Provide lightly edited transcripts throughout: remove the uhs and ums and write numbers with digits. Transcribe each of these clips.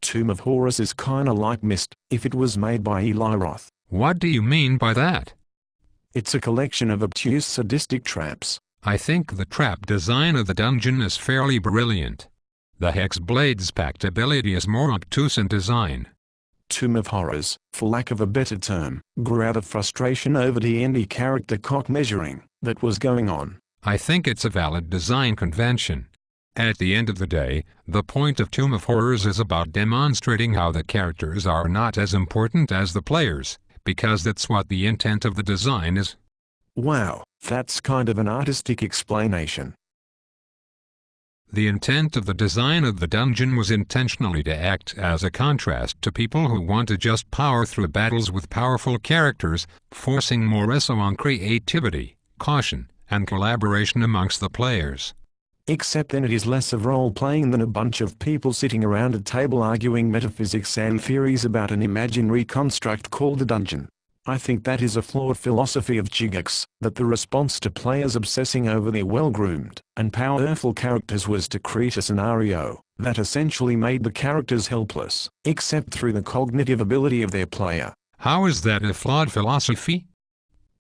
Tomb of Horrors is kinda like Myst, if it was made by Eli Roth. What do you mean by that? It's a collection of obtuse sadistic traps. I think the trap design of the dungeon is fairly brilliant. The Hexblade's packed ability is more obtuse in design. Tomb of Horrors, for lack of a better term, grew out of frustration over the D&D character cock measuring that was going on. I think it's a valid design convention. At the end of the day, the point of Tomb of Horrors is about demonstrating how the characters are not as important as the players, because that's what the intent of the design is. Wow, that's kind of an artistic explanation. The intent of the design of the dungeon was intentionally to act as a contrast to people who want to just power through battles with powerful characters, forcing more so on creativity, caution, and collaboration amongst the players. Except then it is less of role-playing than a bunch of people sitting around a table arguing metaphysics and theories about an imaginary construct called a dungeon. I think that is a flawed philosophy of Gygax, that the response to players obsessing over their well-groomed and powerful characters was to create a scenario that essentially made the characters helpless, except through the cognitive ability of their player. How is that a flawed philosophy?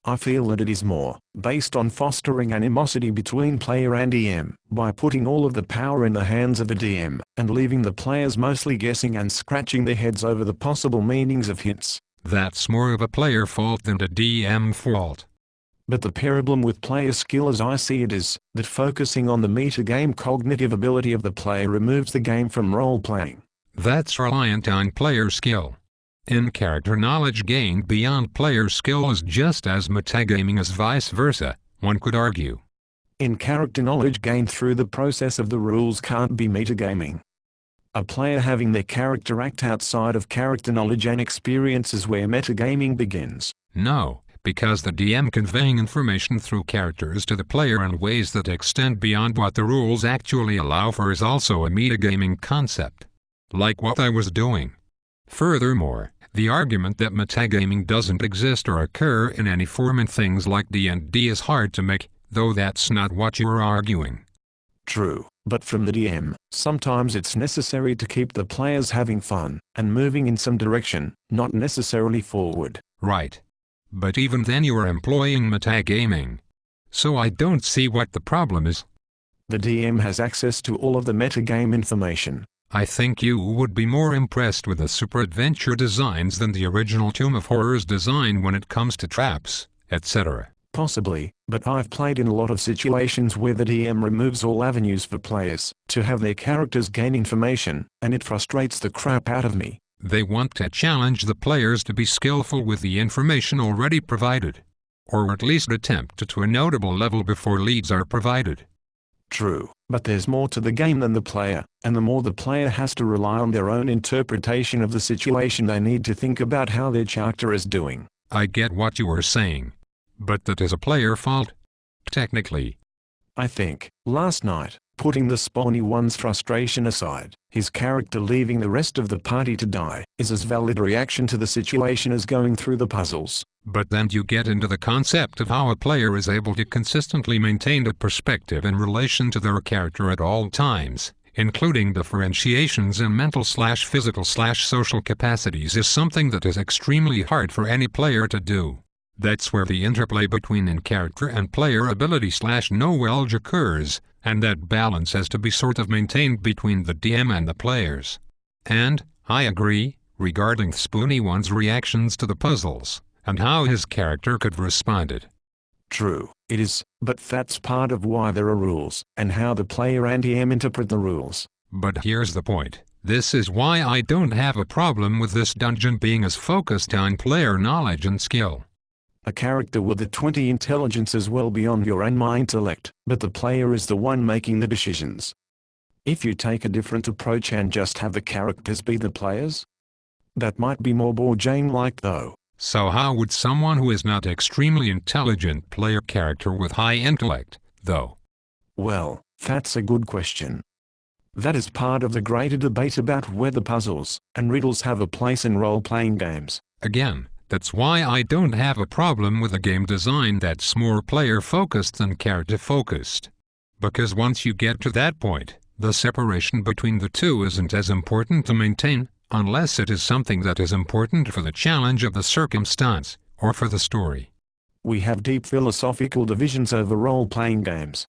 I feel that it is more based on fostering animosity between player and DM, by putting all of the power in the hands of the DM, and leaving the players mostly guessing and scratching their heads over the possible meanings of hints. That's more of a player fault than a DM fault. But the problem with player skill as I see it is, that focusing on the metagame cognitive ability of the player removes the game from role-playing. That's reliant on player skill. In-character knowledge gained beyond player skill is just as metagaming as vice versa, one could argue. In-character knowledge gained through the process of the rules can't be metagaming. A player having their character act outside of character knowledge and experience is where metagaming begins. No, because the DM conveying information through characters to the player in ways that extend beyond what the rules actually allow for is also a metagaming concept. Like what I was doing. Furthermore, the argument that metagaming doesn't exist or occur in any form in things like D&D is hard to make, though that's not what you're arguing. True, but from the DM, sometimes it's necessary to keep the players having fun, and moving in some direction, not necessarily forward. Right. But even then you are employing metagaming. So I don't see what the problem is. The DM has access to all of the metagame information. I think you would be more impressed with the Super Adventure designs than the original Tomb of Horrors design when it comes to traps, etc. Possibly, but I've played in a lot of situations where the DM removes all avenues for players to have their characters gain information, and it frustrates the crap out of me. They want to challenge the players to be skillful with the information already provided. Or at least attempt to a notable level before leads are provided. True, but there's more to the game than the player, and the more the player has to rely on their own interpretation of the situation they need to think about how their character is doing. I get what you are saying. But that is a player fault. Technically. I think, last night, putting the Spawny one's frustration aside, his character leaving the rest of the party to die, is as valid a reaction to the situation as going through the puzzles. But then you get into the concept of how a player is able to consistently maintain a perspective in relation to their character at all times, including differentiations in mental/physical/social capacities is something that is extremely hard for any player to do. That's where the interplay between in-character and player ability/knowledge occurs, and that balance has to be sort of maintained between the DM and the players. And, I agree, regarding Spoony One's reactions to the puzzles, and how his character could have responded. True, it is, but that's part of why there are rules, and how the player and DM interpret the rules. But here's the point. This is why I don't have a problem with this dungeon being as focused on player knowledge and skill. A character with a 20 intelligence is well beyond your and my intellect, but the player is the one making the decisions. If you take a different approach and just have the characters be the players, that might be more board game-like though. So how would someone who is not extremely intelligent play a character with high intellect, though? Well, that's a good question. That is part of the greater debate about whether puzzles and riddles have a place in role-playing games. Again, that's why I don't have a problem with a game design that's more player-focused than character-focused. Because once you get to that point, the separation between the two isn't as important to maintain, unless it is something that is important for the challenge of the circumstance, or for the story. We have deep philosophical divisions over role-playing games.